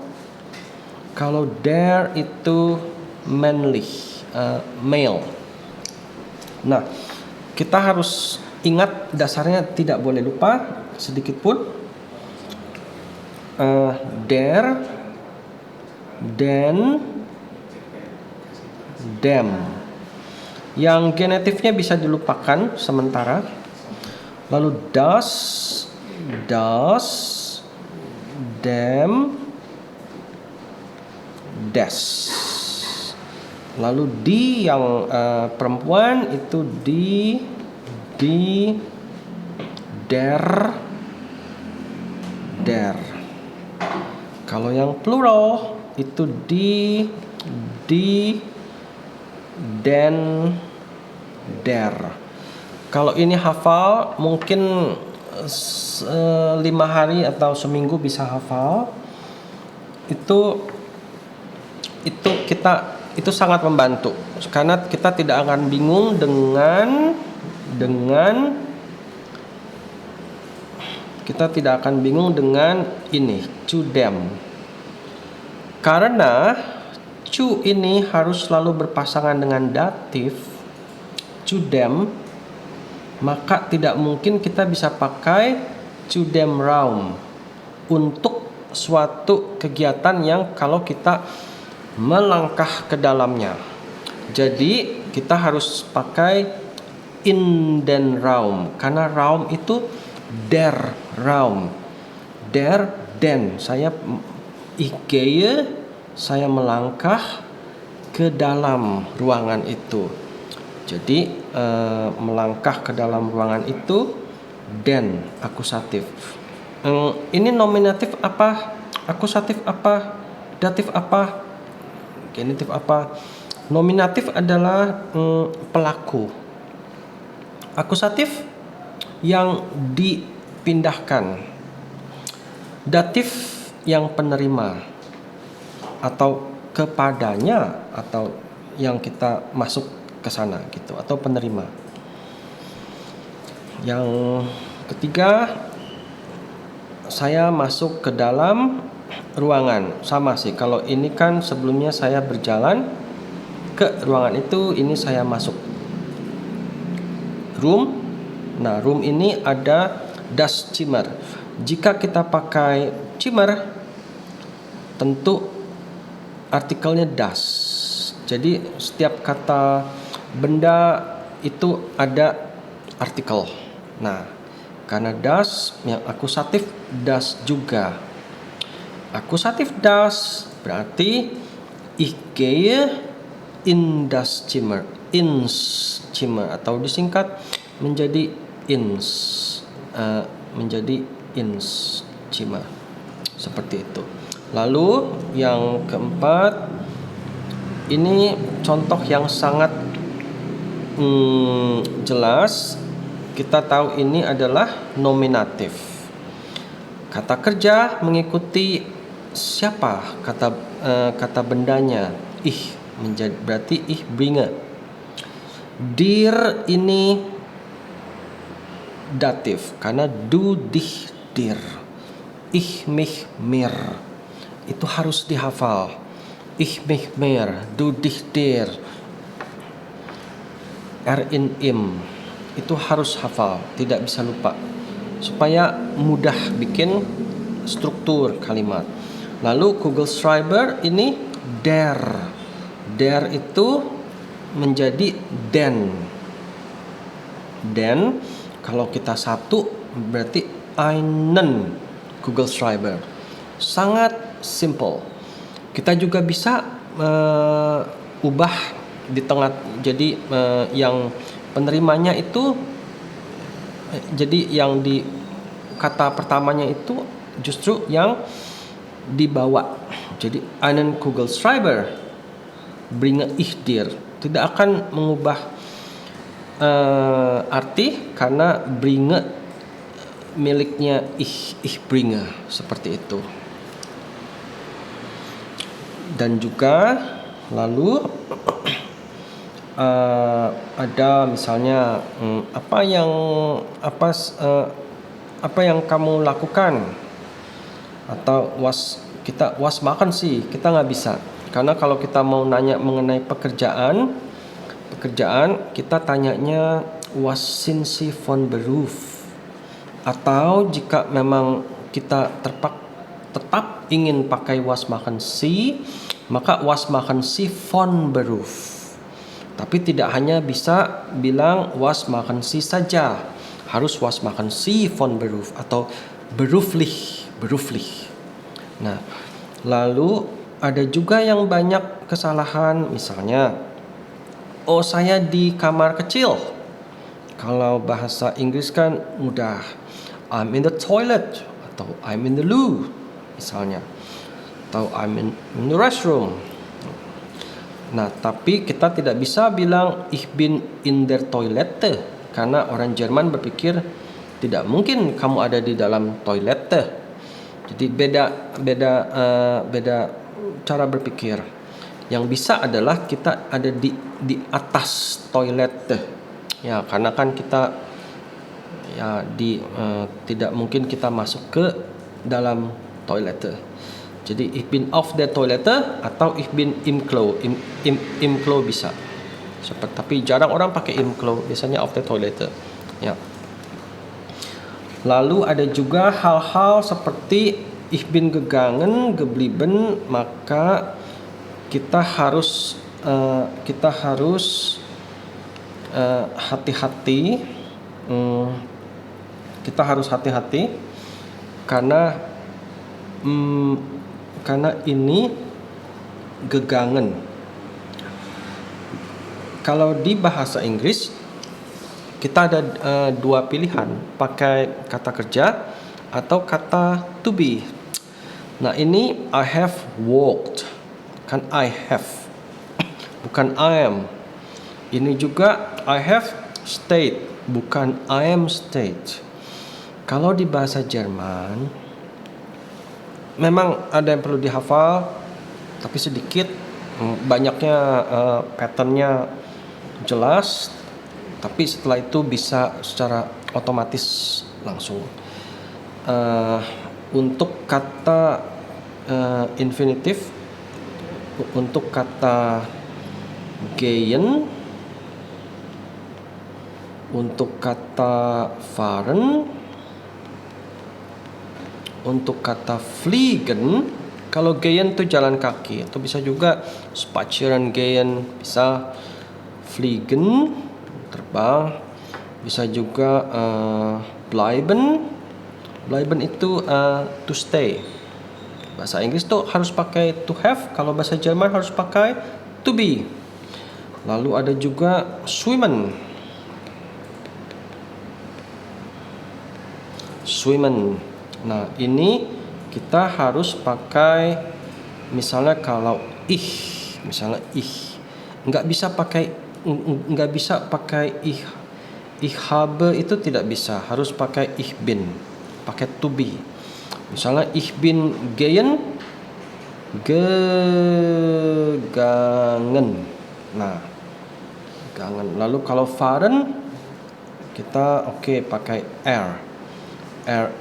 Kalau der itu manly, male. Nah, kita harus ingat dasarnya, tidak boleh lupa sedikit pun. Der, den, dem. Yang genetifnya bisa dilupakan sementara. Lalu das, dem, des. Lalu di yang perempuan itu di, der. Kalau yang plural itu di, den, der. Kalau ini hafal, mungkin 5 hari atau seminggu bisa hafal. Itu sangat membantu, karena kita tidak akan bingung dengan ini to them. Karena zu ini harus selalu berpasangan dengan datif, zu dem, maka tidak mungkin kita bisa pakai zu dem Raum untuk suatu kegiatan yang kalau kita melangkah ke dalamnya. Jadi kita harus pakai in den Raum, karena Raum itu der Raum, der den. Ich gehe, saya melangkah ke dalam ruangan itu. Jadi melangkah ke dalam ruangan itu den akusatif. Ini nominatif apa? Akusatif apa? Datif apa? Genitif apa? Nominatif adalah pelaku. Akusatif yang dipindahkan. Datif yang penerima atau kepadanya, atau yang kita masuk ke sana gitu, atau penerima. Yang ketiga, saya masuk ke dalam ruangan. Sama sih, kalau ini kan sebelumnya saya berjalan ke ruangan itu, ini saya masuk. Room. Nah, room ini ada das Zimmer. Jika kita pakai Zimmer, tentu artikelnya das. Jadi setiap kata benda itu ada artikel. Nah, karena das yang akusatif, das juga. Akusatif das berarti ich gehe in das Zimmer. Ins Zimmer, atau disingkat menjadi ins, menjadi ins Zimmer, seperti itu. Lalu yang keempat, ini contoh yang sangat jelas. Kita tahu ini adalah nominatif. Kata kerja mengikuti siapa kata bendanya. Ich menjadi berarti ich bringe. Dir ini datif karena du dich dir. Ich mich mir. Itu harus dihafal. Ich mich mir, du dich dir. In im. Itu harus hafal, tidak bisa lupa. Supaya mudah bikin struktur kalimat. Lalu Kugelschreiber ini der. Der itu menjadi den. Den kalau kita satu berarti einen Kugelschreiber. Sangat simple. Kita juga bisa ubah di tengah, jadi yang penerimanya itu jadi yang di kata pertamanya itu justru yang dibawa. Jadi einen Kugelschreiber bringe ich dir. Tidak akan mengubah arti karena bringe miliknya ich bringe, seperti itu. Dan juga lalu ada misalnya apa yang kamu lakukan, atau was makan sih, kita nggak bisa. Karena kalau kita mau nanya mengenai pekerjaan kita tanyanya was sind Sie von Beruf. Atau jika memang kita tetap ingin pakai was machen Sie, maka was machen Sie von Beruf. Tapi tidak hanya bisa bilang was machen Sie saja, harus was machen Sie von Beruf atau beruflich. Nah, lalu ada juga yang banyak kesalahan, misalnya saya di kamar kecil. Kalau bahasa Inggris kan mudah, I'm in the toilet, atau I'm in the loo misalnya, atau I'm in the restroom. Nah, tapi kita tidak bisa bilang ich bin in der Toilette, karena orang Jerman berpikir tidak mungkin kamu ada di dalam toilet. Jadi beda cara berpikir. Yang bisa adalah kita ada di atas toilet. Ya, karena kan kita tidak mungkin kita masuk ke dalam toilet. Jadi ich bin auf der Toilette atau ich bin im Klo. Im Klo bisa. Tapi jarang orang pakai im Klo, biasanya auf der Toilette. Ya. Lalu ada juga hal-hal seperti ich bin gegangen, geblieben, maka kita harus hati-hati. Kita harus hati-hati karena ini gegangen. Kalau di bahasa Inggris kita ada dua pilihan, pakai kata kerja atau kata to be. Nah, ini I have walked, kan I have, bukan I am. Ini juga I have stayed, bukan I am stayed. Kalau di bahasa Jerman memang ada yang perlu dihafal, tapi sedikit. Banyaknya patternnya jelas, tapi setelah itu bisa secara otomatis langsung. Untuk kata infinitif, untuk kata gehen, untuk kata fahren, untuk kata fliegen, kalau gehen itu jalan kaki, atau bisa juga spazieren gehen, bisa fliegen, terbang, bisa juga bleiben. Bleiben itu to stay. Bahasa Inggris tuh harus pakai to have, kalau bahasa Jerman harus pakai to be. Lalu ada juga schwimmen. Schwimmen. Nah, ini kita harus pakai, misalnya kalau misalnya nggak bisa pakai ich habe, itu tidak bisa, harus pakai ich bin, pakai to be. Misalnya ich bin gegangen. Nah, gegangen. Lalu kalau fahren kita pakai er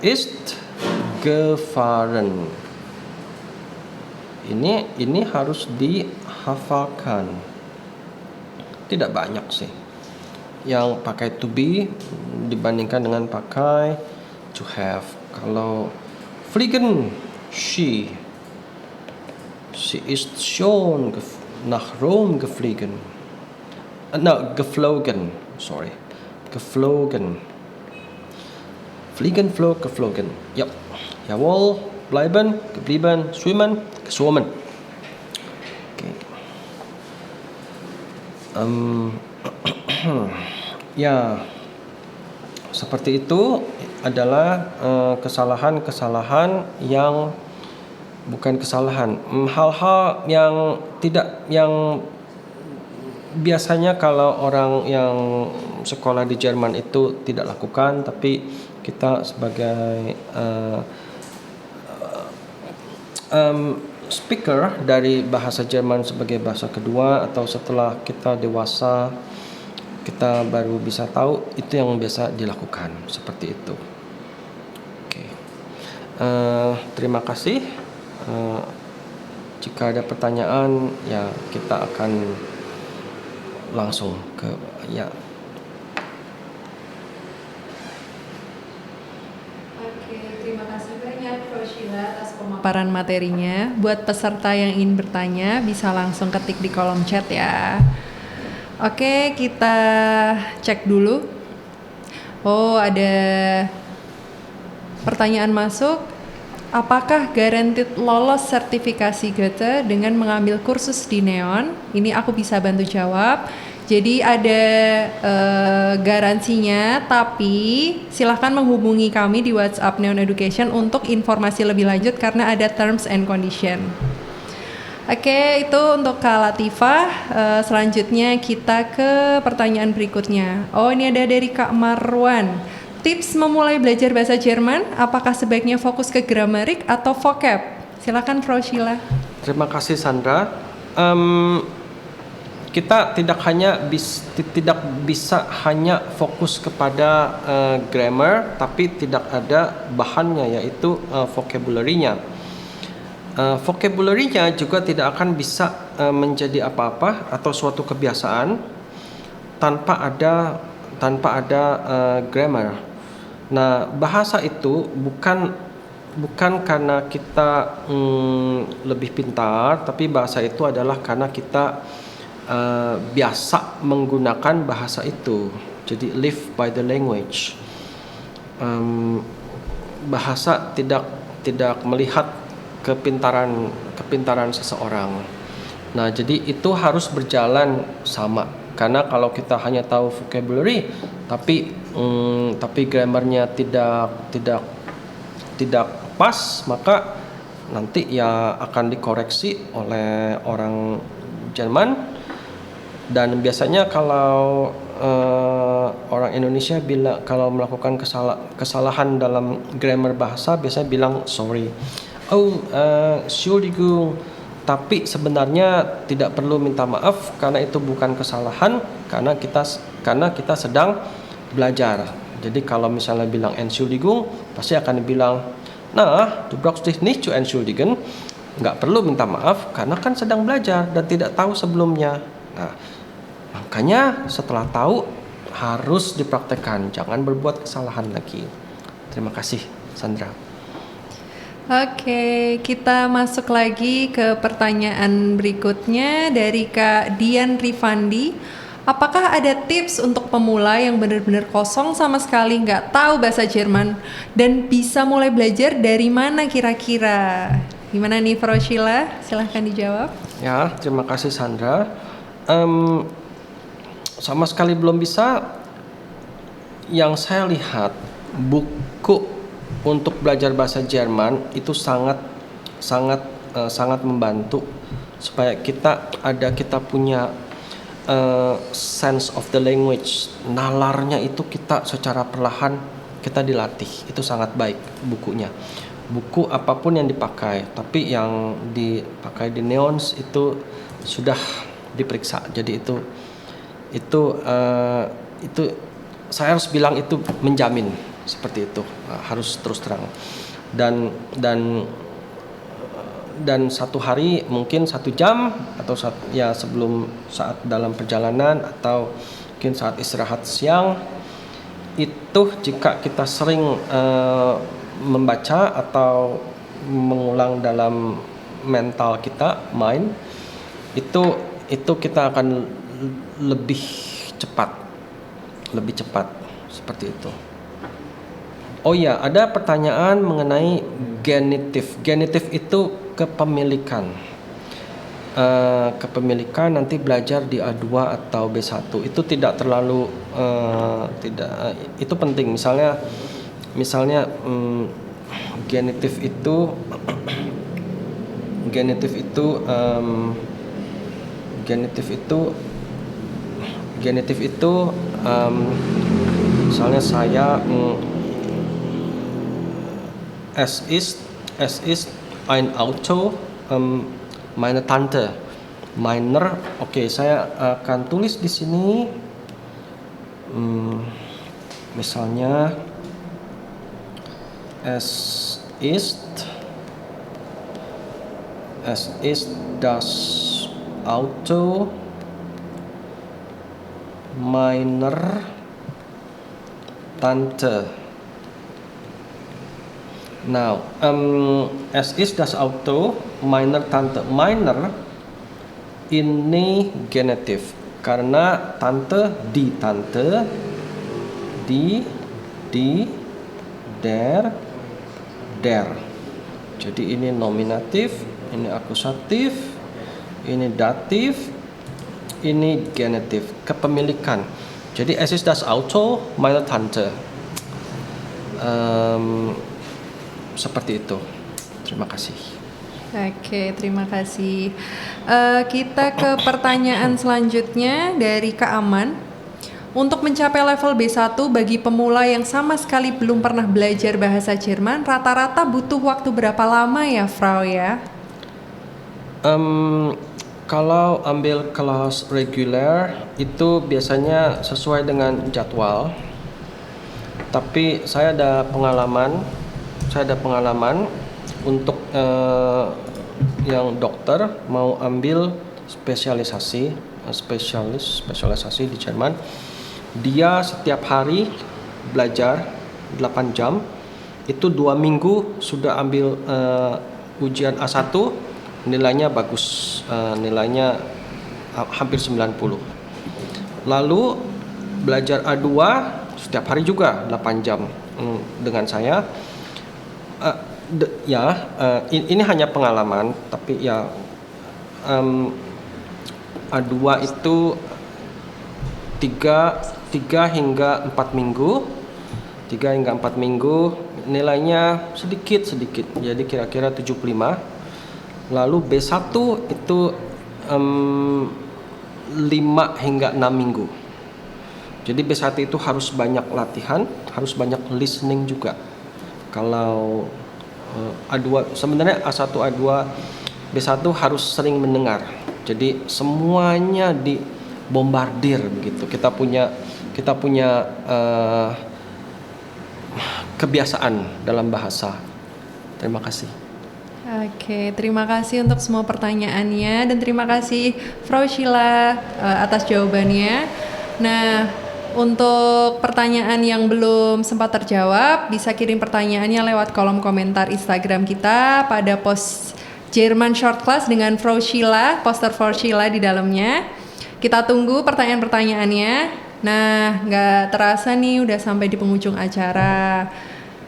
ist gefahren. Ini harus dihafalkan. Tidak banyak sih yang pakai to be dibandingkan dengan pakai to have. Kalau fliegen, she ist schon nach Rom geflogen. Geflogen. Fliegen, flog, geflogen. Ja. Jawohl, bleiben, geblieben, schwimmen, geschwommen. Okay. Ya, seperti itu adalah kesalahan-kesalahan yang bukan kesalahan, hal-hal yang biasanya kalau orang yang sekolah di Jerman itu tidak lakukan, tapi kita sebagai speaker dari bahasa Jerman sebagai bahasa kedua, atau setelah kita dewasa kita baru bisa tahu itu yang biasa dilakukan, seperti itu. Oke. Terima kasih. Jika ada pertanyaan, ya kita akan langsung ke Terima kasih banyak Roshila atas pemaparan materinya. Buat peserta yang ingin bertanya bisa langsung ketik di kolom chat ya. Oke, kita cek dulu. Oh, ada pertanyaan masuk. Apakah guaranteed lolos sertifikasi Goethe dengan mengambil kursus di Neon? Ini aku bisa bantu jawab. Jadi ada garansinya, tapi silahkan menghubungi kami di WhatsApp Neon Education untuk informasi lebih lanjut karena ada terms and condition. Oke, itu untuk Kak Latifah. Selanjutnya kita ke pertanyaan berikutnya. Oh, ini ada dari Kak Marwan. Tips memulai belajar bahasa Jerman, apakah sebaiknya fokus ke gramatik atau vocab? Silakan Frau Sheila. Terima kasih Sandra. Kita tidak bisa hanya fokus kepada grammar, tapi tidak ada bahannya, yaitu vocabulary-nya. vocabulary-nya juga tidak akan bisa menjadi apa-apa atau suatu kebiasaan tanpa ada grammar. Nah, bahasa itu bukan karena kita lebih pintar, tapi bahasa itu adalah karena kita biasa menggunakan bahasa itu. Jadi live by the language. Bahasa tidak melihat kepintaran seseorang. Nah, jadi itu harus berjalan sama. Karena kalau kita hanya tahu vocabulary tapi grammarnya tidak pas, maka nanti ya akan dikoreksi oleh orang Jerman. Dan biasanya kalau orang Indonesia kalau melakukan kesalahan dalam grammar bahasa biasanya bilang sorry. Entschuldigung. Tapi sebenarnya tidak perlu minta maaf karena itu bukan kesalahan, karena kita sedang belajar. Jadi kalau misalnya bilang Entschuldigung, pasti akan dibilang, nah, du brauchst dich nicht zu entschuldigen. Nggak perlu minta maaf karena kan sedang belajar dan tidak tahu sebelumnya. Nah, makanya setelah tahu harus dipraktekkan, jangan berbuat kesalahan lagi. Terima kasih, Sandra. Oke, kita masuk lagi ke pertanyaan berikutnya dari Kak Dian Rifandi. Apakah ada tips untuk pemula yang benar-benar kosong sama sekali nggak tahu bahasa Jerman dan bisa mulai belajar dari mana kira-kira? Gimana nih Frau Sheila? Silahkan dijawab. Ya, terima kasih Sandra. Sama sekali belum bisa. Yang saya lihat buku untuk belajar bahasa Jerman itu sangat membantu supaya kita punya sense of the language. Nalarnya itu kita secara perlahan kita dilatih. Itu sangat baik bukunya. Buku apapun yang dipakai, tapi yang dipakai di Neons itu sudah diperiksa. Jadi itu saya harus bilang itu menjamin. Seperti itu, harus terus terang. Dan satu hari mungkin 1 jam atau sebelum saat dalam perjalanan atau mungkin saat istirahat siang, itu jika kita sering membaca atau mengulang dalam mental kita, mind, itu kita akan lebih cepat seperti itu. Oh ya, ada pertanyaan mengenai genitif. Genitif itu kepemilikan. Kepemilikan nanti belajar di A2 atau B1. Itu tidak terlalu itu penting. Misalnya genitif itu misalnya saya Es ist ein Auto meine Tante. Meiner, oke, saya akan tulis di sini. Misalnya es ist das Auto meiner Tante. Now, es ist das Auto meiner Tante. Meiner ini genitif karena tante, die Tante, die, der. Jadi ini nominatif, ini akusatif, ini datif, ini genitif, kepemilikan. Jadi es ist das Auto meiner Tante. Seperti itu. Terima kasih. Oke, terima kasih. Kita ke pertanyaan selanjutnya dari Kak Aman. Untuk mencapai level B1 bagi pemula yang sama sekali belum pernah belajar bahasa Jerman, rata-rata butuh waktu berapa lama ya, Frau ya? Kalau ambil kelas reguler itu biasanya sesuai dengan jadwal. Tapi saya ada pengalaman untuk yang dokter mau ambil spesialisasi di Jerman, dia setiap hari belajar 8 jam. Itu 2 minggu sudah ambil ujian A1, nilainya bagus, nilainya hampir 90. Lalu belajar A2 setiap hari juga 8 jam dengan saya. Ini hanya pengalaman, tapi ya A2 itu 3 hingga 4 minggu. 3 hingga 4 minggu, nilainya sedikit, jadi kira-kira 75. Lalu B1 itu 5 hingga 6 minggu. Jadi B1 itu harus banyak latihan, harus banyak listening juga. Kalau A2 sebenarnya A1, A2, B1 harus sering mendengar. Jadi semuanya dibombardir begitu. Kita punya kebiasaan dalam bahasa. Terima kasih. Oke, terima kasih untuk semua pertanyaannya dan terima kasih Frau Sheila atas jawabannya. Nah, untuk pertanyaan yang belum sempat terjawab, bisa kirim pertanyaannya lewat kolom komentar Instagram kita pada post Jerman Short Class dengan Frau Sheila, poster Frau Sheila di dalamnya. Kita tunggu pertanyaan-pertanyaannya. Nah, nggak terasa nih udah sampai di penghujung acara.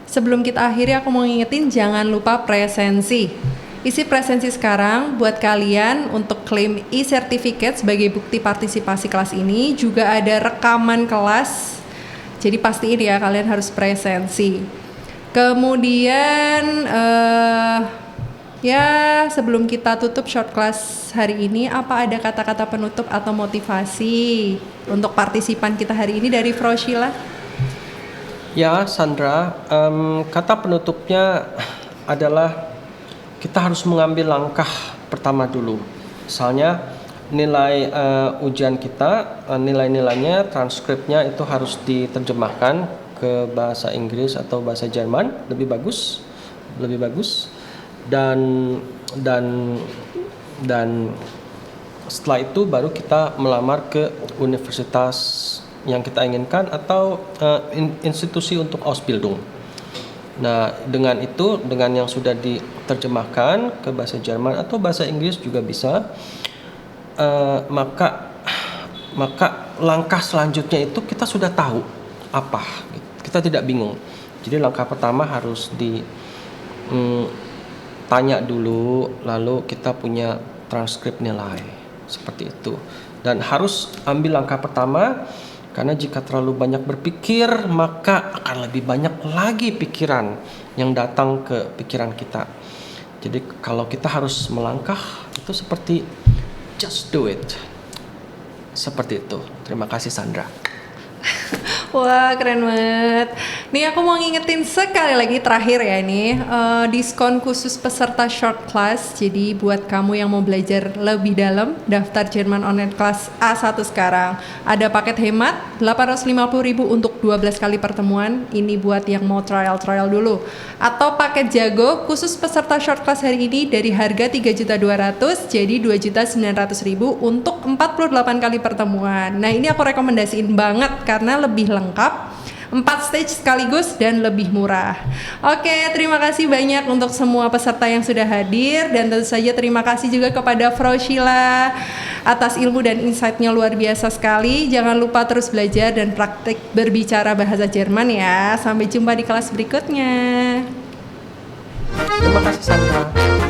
Sebelum kita akhiri, aku mau ngingetin jangan lupa presensi. Isi presensi sekarang buat kalian untuk klaim e-certificate sebagai bukti partisipasi kelas ini. Juga ada rekaman kelas. Jadi pastiin ya kalian harus presensi. Kemudian sebelum kita tutup short class hari ini, apa ada kata-kata penutup atau motivasi untuk partisipan kita hari ini dari Frau Sheila? Ya, Sandra, kata penutupnya adalah kita harus mengambil langkah pertama dulu. Misalnya nilai ujian kita, nilai-nilainya, transkripnya itu harus diterjemahkan ke bahasa Inggris atau bahasa Jerman, lebih bagus. Dan setelah itu baru kita melamar ke universitas yang kita inginkan atau institusi untuk Ausbildung. Nah, dengan itu, dengan yang sudah diterjemahkan ke bahasa Jerman atau bahasa Inggris juga bisa, maka langkah selanjutnya itu kita sudah tahu apa, kita tidak bingung. Jadi langkah pertama harus tanya dulu, lalu kita punya transkrip nilai, seperti itu. Dan harus ambil langkah pertama. Karena jika terlalu banyak berpikir, maka akan lebih banyak lagi pikiran yang datang ke pikiran kita. Jadi kalau kita harus melangkah, itu seperti just do it. Seperti itu. Terima kasih Sandra. Wah, keren banget. Nih aku mau ngingetin sekali lagi terakhir ya ini diskon khusus peserta short class. Jadi buat kamu yang mau belajar lebih dalam, daftar Jerman Online Class A1 sekarang. Ada paket hemat 850.000 untuk 12 kali pertemuan. Ini buat yang mau trial dulu. Atau paket jago khusus peserta short class hari ini dari harga 3.200.000 jadi 2.900.000 untuk 48 kali pertemuan. Nah, ini aku rekomendasiin banget karena lebih lengkap, 4 stage sekaligus dan lebih murah. Oke, terima kasih banyak untuk semua peserta yang sudah hadir dan tentu saja terima kasih juga kepada Frau Sheila atas ilmu dan insight-nya luar biasa sekali. Jangan lupa terus belajar dan praktik berbicara bahasa Jerman ya. Sampai jumpa di kelas berikutnya. Terima kasih Sandra.